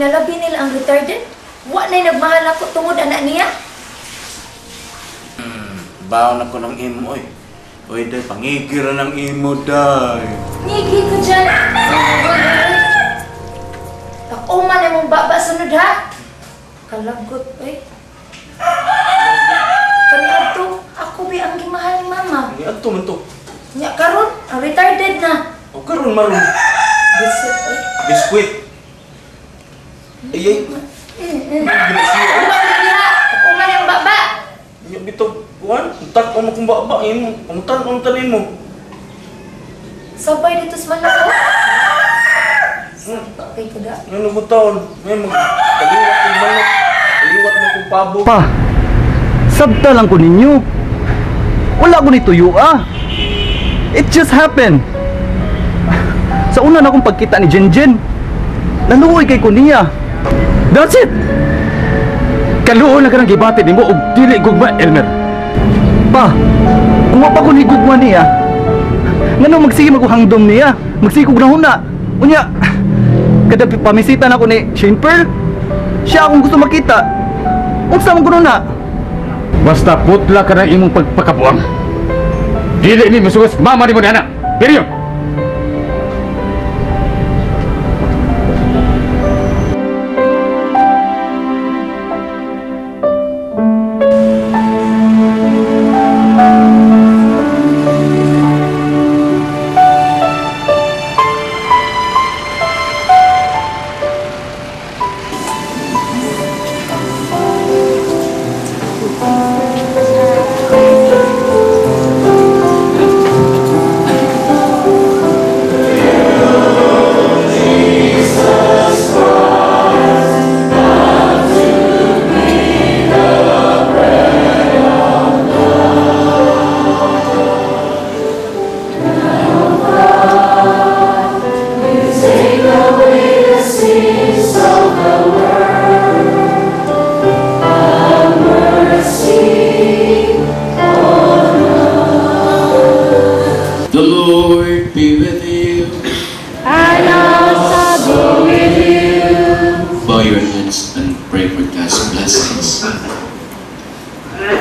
ginalabi nila ang retarded? Wa na'y nagmahal ako tungod anak niya? Baon ako ng imo, oy. Oy, day, pangigira ng imo, day. Ngigi ko dyan. Takuman na mong baba sunod, ha? Kalagot, oy. Kanya to, ako ba ang gimahal ni mama? Ni ato man to. Nya karon, ang retarded na. O karon maron. Biscuit, oy. Biskuit. Ay. Takuman na yung baba. Nya bitaw, kuan, utak mo kung baba imo. Pangtan imo. Sabay dito sa malako. Okay ko da. Ano mo taon? May kaliwat kong manok. Kaliwat mo kong pabo. Pa, sabta lang ko ninyo. Wala ko ni tuyo, ah. It just happened. Sa una na akong pagkita ni Jinjin, naluoy kay ko niya. That's it. Kaluoy na ka ng gibati ni mo o dili gugma, Elmer. Pa, kung pa ko ni gugma niya, ngano magsige maguhangdom niya, magsige kog nahuna. Unya, kada pamisita na ko ni Shane Pearl, siya akong gusto makita. Unsa man kuno na? Basta putla ka na imong pagpakabuang. Dili ni masugas mama ni mo na. Period.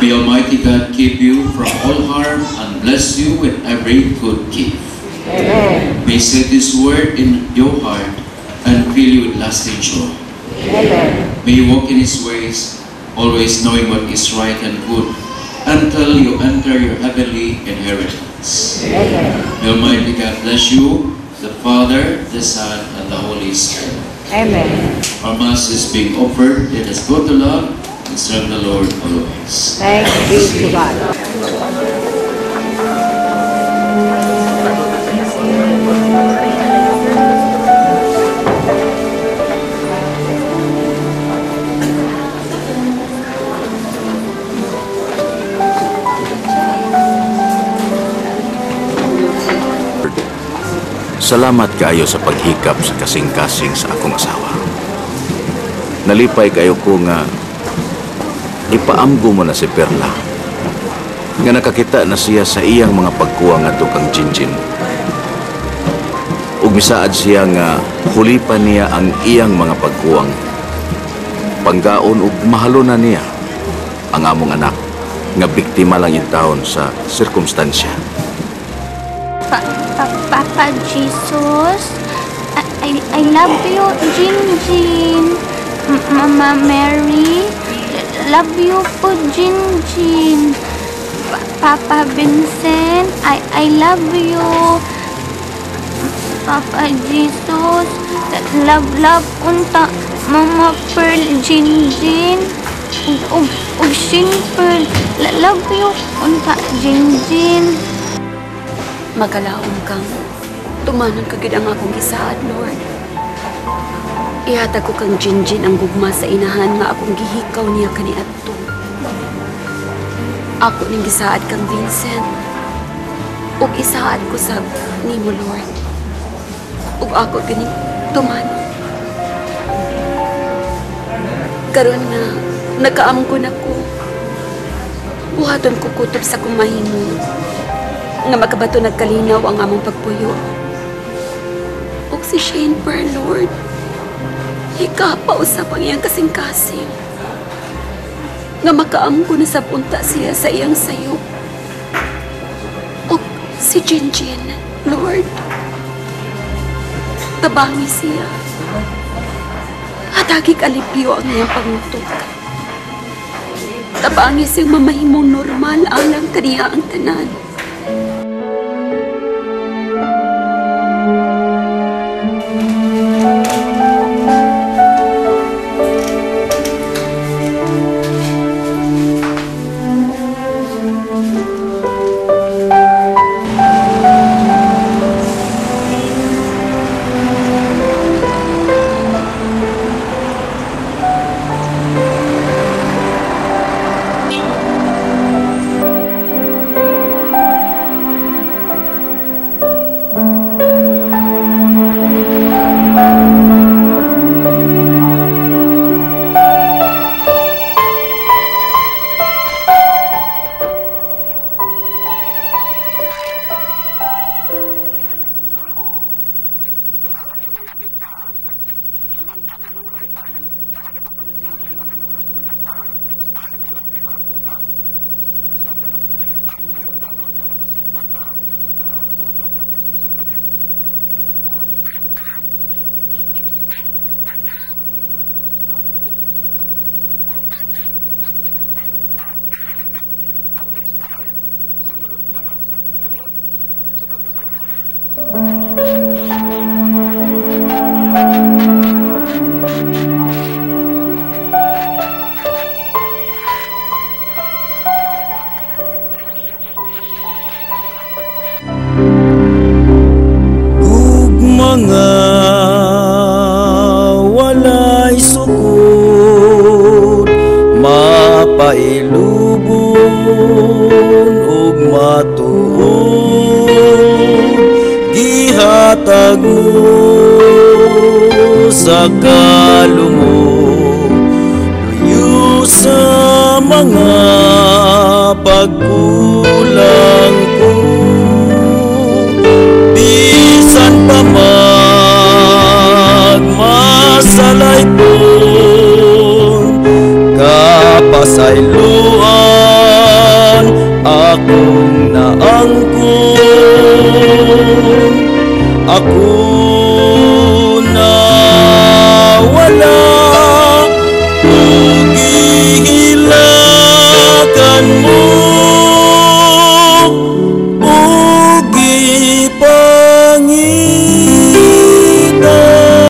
May Almighty God keep you from all harm and bless you with every good gift. Amen. May set His word in your heart and fill you with lasting joy. Amen. May you walk in His ways, always knowing what is right and good, until you enter your heavenly inheritance. Amen. May Almighty God bless you, the Father, the Son, and the Holy Spirit. Amen. Our Mass is being offered. Let us go to love and serve the Lord always. Thanks be to God. Salamat kaayo sa paghikap sa kasing-kasing sa akong asawa. Nalipay kayo ko nga ipaamgo mo na si Perla nga nakakita na siya sa iyang mga pagkuwang ato kang Jinjin. Ug misaad siya nga hulipan niya ang iyang mga pagkuwang. Panggaon ug mahalo na niya ang among anak nga biktima lang yung taon sa sirkumstansya. Papa Jesus, I love you, Jinjin. Mama Mary, love you po, Jinjin. Papa Vincent, I love you. Papa Jesus, love unta Mama Pearl, Jinjin. Ug Pearl, love you unta Jinjin. Magalaom kang tumanan kagid ang akong gisaad, Lord. Ihatag ko kang Jinjin ang gugma sa inahan nga akong gihikaw niya kaniadto. Ako ning gisaad kang Vincent. Ug isaad ko sa nimo, Lord. Ug ako gani tumanan. Karon nga nakaamgon ako. Buhaton ko kutob sa kumahimo nga makabato nagkalinaw ang among pagpuyo. Ug si Shane Pearl, Lord. hikapaw sa pangyang kasing-kasing. Nga makaam ko na sa punta siya sa iyang sayo. O si Jinjin, Lord. Tabangi siya. Hatagi kalipyo ang iyang pangutok. Tabangi siyang mamahimong normal alang kaniya ang tanan. Pailubon ug matuod gihatag mo sa kalumog luyo sa mga pagkulang ko bisan pa magmasalay ko kapasayloan akong naangkon ako na wala ug gihilakan mo